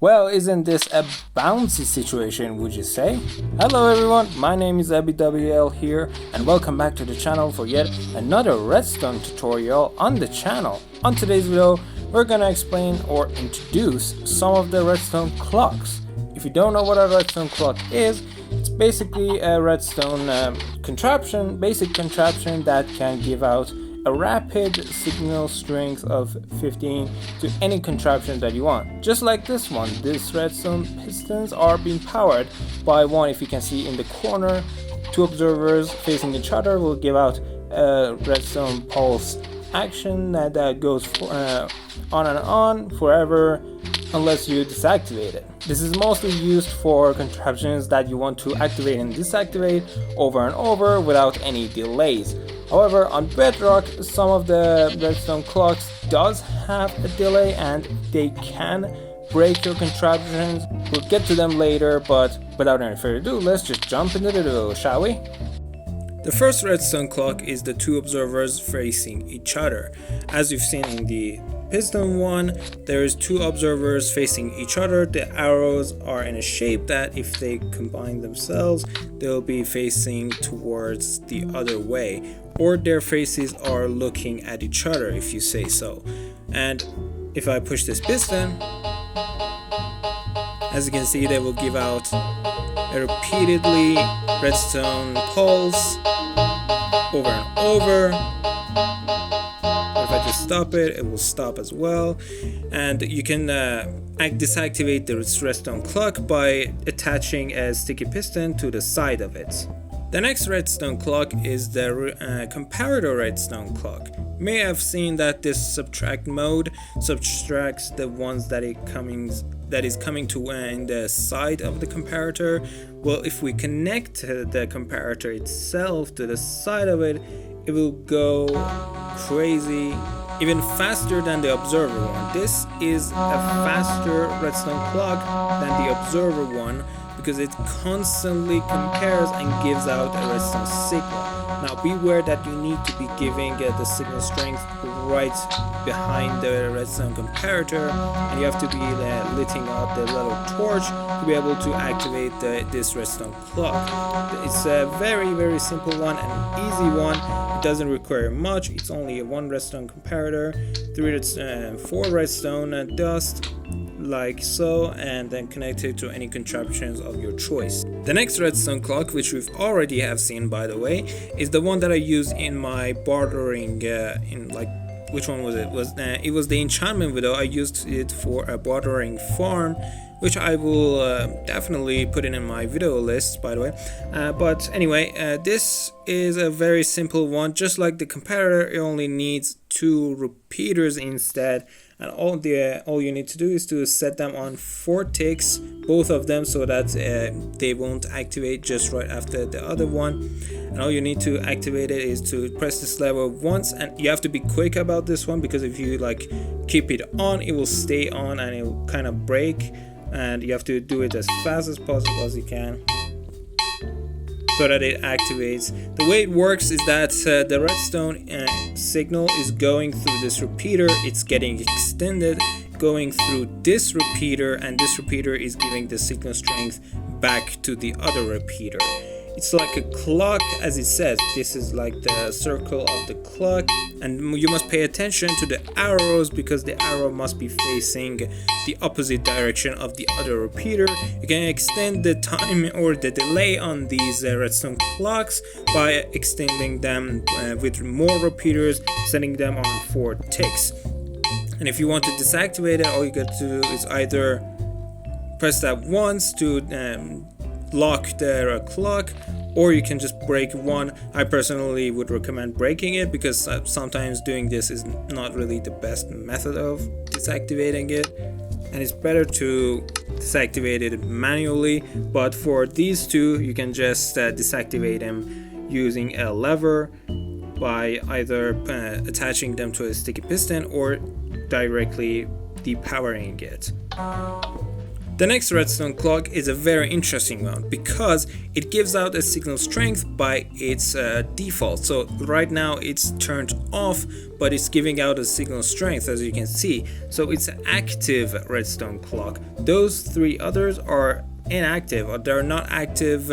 Well, isn't this a bouncy situation, would you say? Hello everyone, my name is A.B.W.L here, and welcome back to the channel for yet another Redstone tutorial on the channel. On today's video, we're gonna explain or introduce some of the Redstone clocks. If you don't know what a Redstone clock is, it's basically a redstone basic contraption that can give out a rapid signal strength of 15 to any contraption that you want. Just like this one, these redstone pistons are being powered by one, if you can see in the corner, two observers facing each other will give out a redstone pulse action that goes on and on forever unless you deactivate it. This is mostly used for contraptions that you want to activate and deactivate over and over without any delays. However, on Bedrock, some of the redstone clocks does have a delay and they can break your contraptions. We'll get to them later, but without any further ado, let's just jump into the video, shall we? The first redstone clock is the two observers facing each other. As you've seen in the piston one, there's two observers facing each other. The arrows are in a shape that if they combine themselves, they'll be facing towards the other way, or their faces are looking at each other, if you say so. And if I push this piston, as you can see, they will give out a repeatedly redstone pulse over and over. If I just stop it, it will stop as well. And you can deactivate the redstone clock by attaching a sticky piston to the side of it. The next redstone clock is the comparator redstone clock. You may have seen that this subtract mode subtracts the ones that is coming to in the side of the comparator. Well, if we connect the comparator itself to the side of it, it will go crazy, even faster than the observer one. This is a faster redstone clock than the observer one because it constantly compares and gives out a redstone signal. Now beware that you need to be giving the signal strength right behind the redstone comparator, and you have to be lighting up the little torch to be able to activate this redstone clock. It's a very simple one and an easy one. It doesn't require much. It's only a one redstone comparator, 4 redstone dust, like so, and then connect it to any contraptions of your choice. The next redstone clock, which we've already have seen by the way, is the one that I use in my bartering which one was it? It was the enchantment video. I used it for a bartering farm, which I will definitely put in my video list, by the way. But anyway, this is a very simple one. Just like the comparator, it only needs 2 repeaters instead, and all you need to do is to set them on 4 ticks, both of them, so that they won't activate just right after the other one. And all you need to activate it is to press this lever once, and you have to be quick about this one because if you keep it on, it will stay on and it will kind of break, and you have to do it as fast as possible as you can so that it activates. The way it works is that the redstone signal is going through this repeater. It's getting extended, going through this repeater, and this repeater is giving the signal strength back to the other repeater. It's like a clock, as it says. This is like the circle of the clock, and you must pay attention to the arrows because the arrow must be facing the opposite direction of the other repeater. You can extend the time or the delay on these redstone clocks by extending them with more repeaters, setting them on 4 ticks. And if you want to deactivate it, all you got to do is either press that once to lock the clock, or you can just break one. I personally would recommend breaking it because sometimes doing this is not really the best method of deactivating it, and it's better to deactivate it manually. But for these two, you can just deactivate them using a lever by either attaching them to a sticky piston or directly depowering it. The next redstone clock is a very interesting one because it gives out a signal strength by its default. So right now it's turned off, but it's giving out a signal strength, as you can see. So it's an active redstone clock. Those three others are inactive, or they're not active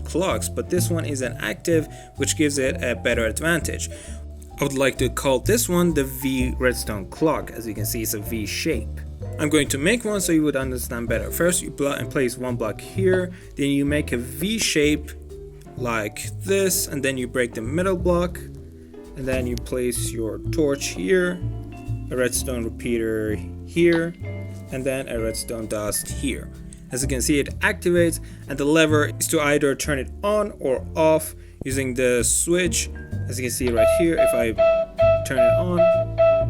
clocks, but this one is an active, which gives it a better advantage. I would like to call this one the V redstone clock. As you can see, it's a V shape. I'm going to make one so you would understand better. First, you place one block here, then you make a V shape like this, and then you break the middle block, and then you place your torch here, a redstone repeater here, and then a redstone dust here. As you can see, it activates, and the lever is to either turn it on or off using the switch. As you can see right here, if I turn it on,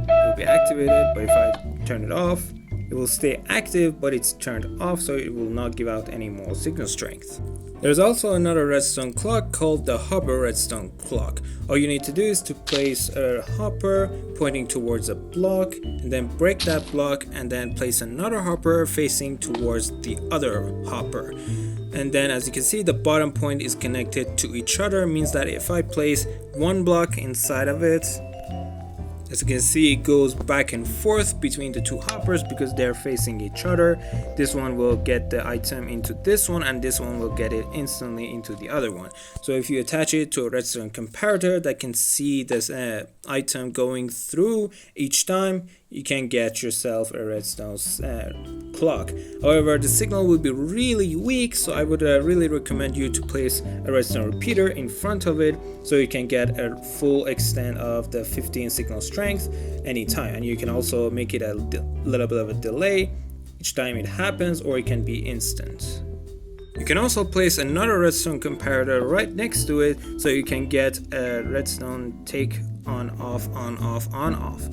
it will be activated, but if I turn it off, it will stay active, but it's turned off, so it will not give out any more signal strength. There's also another redstone clock called the hopper redstone clock. All you need to do is to place a hopper pointing towards a block, and then break that block, and then place another hopper facing towards the other hopper. And then, as you can see, the bottom point is connected to each other, means that if I place one block inside of it, as you can see, it goes back and forth between the two hoppers because they're facing each other. This one will get the item into this one, and this one will get it instantly into the other one. So if you attach it to a redstone comparator that can see this item going through each time, you can get yourself a redstone clock. However, the signal will be really weak, so I would really recommend you to place a redstone repeater in front of it so you can get a full extent of the 15 signal strength anytime. And you can also make it a little bit of a delay each time it happens, or it can be instant. You can also place another redstone comparator right next to it so you can get a redstone take on off on off on off.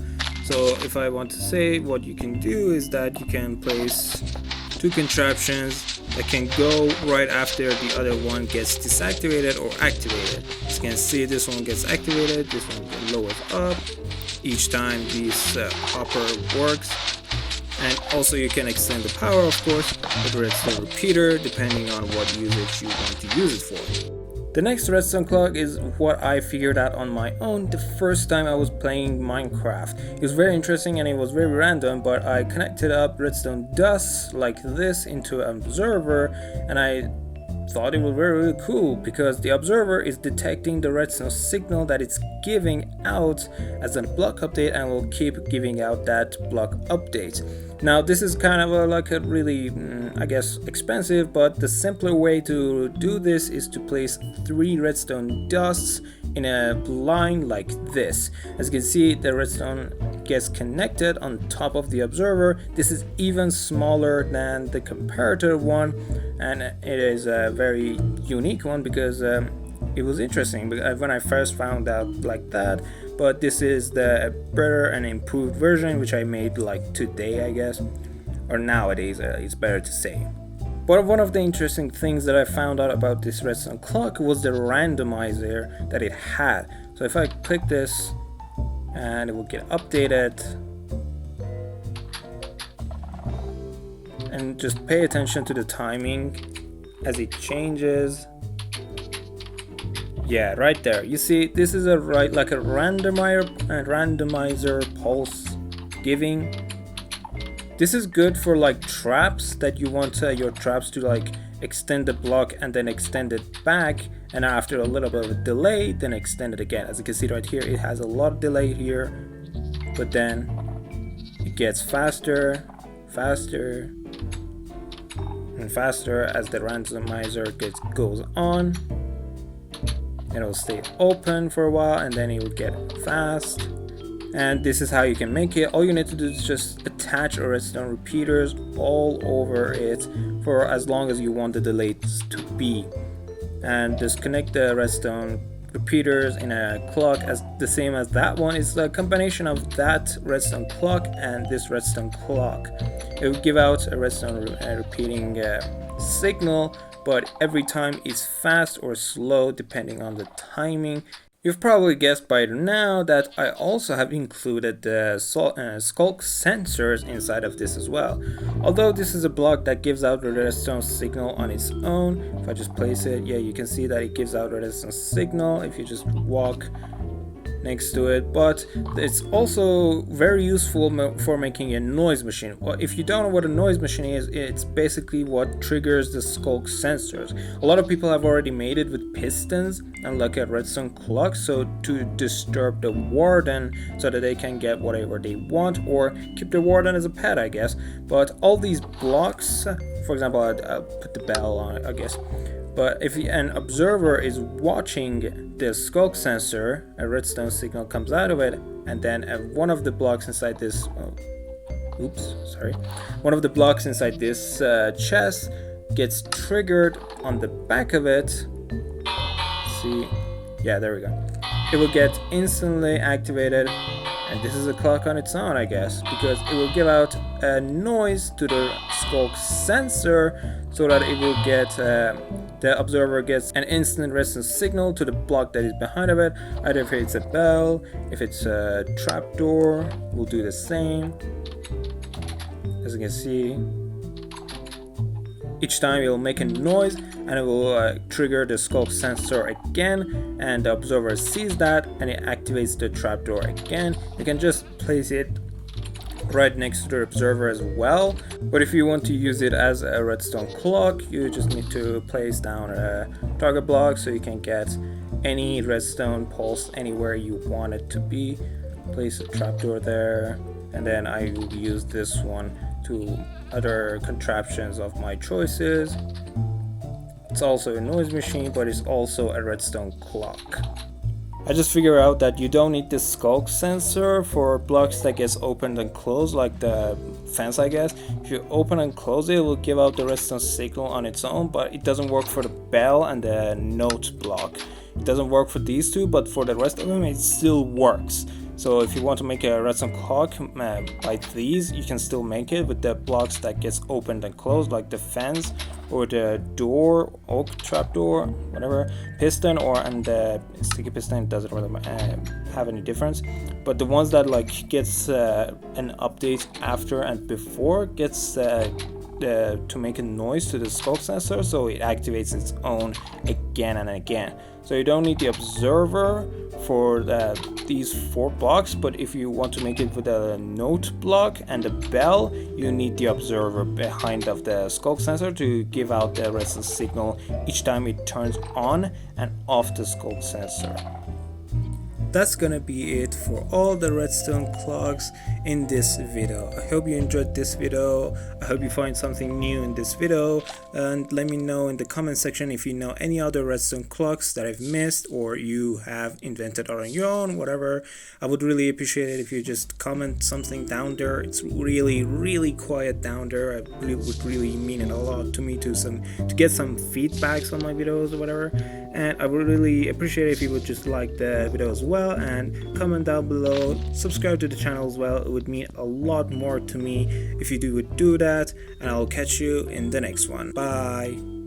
So if I want to say, what you can do is that you can place two contraptions that can go right after the other one gets deactivated or activated. As you can see, this one gets activated, this one lowers up each time this hopper works. And also you can extend the power, of course, with redstone repeater depending on what usage you want to use it for. The next redstone clock is what I figured out on my own the first time I was playing Minecraft. It was very interesting and it was very random, but I connected up redstone dust like this into an observer, and I thought it was really cool because the observer is detecting the redstone signal that it's giving out as a block update, and will keep giving out that block update. Now this is kind of like a really, I guess, expensive, but the simpler way to do this is to place 3 redstone dusts in a line like this. As you can see, the redstone gets connected on top of the observer. This is even smaller than the comparator one, and it is a very unique one because it was interesting when I first found out like that. But this is the better and improved version, which I made like today, I guess, or nowadays, it's better to say. But one of the interesting things that I found out about this redstone clock was the randomizer that it had. So if I click this, and it will get updated, and just pay attention to the timing as it changes. Yeah, right there. You see, this is like a randomizer pulse giving. This is good for like traps that you want your traps to like extend the block and then extend it back, and after a little bit of a delay, then extend it again. As you can see right here, it has a lot of delay here, but then it gets faster, faster, and faster as the randomizer goes on. It'll stay open for a while, and then it will get fast. And this is how you can make it. All you need to do is just attach a redstone repeaters all over it for as long as you want the delays to be, and just connect the redstone repeaters in a clock as the same as that one. It's a combination of that redstone clock and this redstone clock. It will give out a redstone repeating signal, but every time it's fast or slow depending on the timing. You've probably guessed by now that I also have included the skulk sensors inside of this as well. Although this is a block that gives out a redstone signal on its own, if I just place it, yeah, you can see that it gives out a redstone signal if you just walk next to it, but it's also very useful for making a noise machine. Well, if you don't know what a noise machine is, it's basically what triggers the skulk sensors. A lot of people have already made it with pistons and like a redstone clock, so to disturb the warden so that they can get whatever they want or keep the warden as a pet, I guess. But all these blocks, for example, I'll put the bell on it, I guess. But if an observer is watching the skulk sensor, a redstone signal comes out of it, and then one of the blocks inside this, one of the blocks inside this chest gets triggered on the back of it. See, yeah, there we go. It will get instantly activated, and this is a clock on its own, I guess, because it will give out a noise to the skulk sensor so that it will get the observer gets an instant redstone signal to the block that is behind of it. Either if it's a bell, if it's a trapdoor, we'll do the same. As you can see, each time it will make a noise and it will trigger the skulk sensor again, and the observer sees that and it activates the trapdoor again. You can just place it right next to the observer as well, but if you want to use it as a redstone clock, you just need to place down a target block so you can get any redstone pulse anywhere you want it to be. Place a trapdoor there, and then I will use this one to other contraptions of my choices. It's also a noise machine, but it's also a redstone clock. I just figured out that you don't need the skulk sensor for blocks that gets opened and closed, like the fence, I guess. If you open and close it, it will give out the redstone signal on its own, but it doesn't work for the bell and the note block. It doesn't work for these two, but for the rest of them it still works. So if you want to make a redstone clock like these, you can still make it with the blocks that gets opened and closed, like the fence or the door, oak trapdoor, whatever, piston, and the sticky piston doesn't really have any difference. But the ones that like gets an update after and before gets to make a noise to the skulk sensor, so it activates its own again and again. So you don't need the observer for these 4 blocks, but if you want to make it with a note block and a bell, you need the observer behind of the skulk sensor to give out the redstone signal each time it turns on and off the skulk sensor. That's gonna be it for all the redstone clocks in this video. I hope you enjoyed this video. I hope you find something new in this video, and let me know in the comment section if you know any other redstone clocks that I've missed or you have invented on your own, whatever. I would really appreciate it if you just comment something down there. It's really quiet down there. It would really mean it a lot to me to get some feedbacks on my videos or whatever. And I would really appreciate it if you would just like the video as well and comment down below, subscribe to the channel as well. It would mean a lot more to me if you would do that, and I'll catch you in the next one. Bye.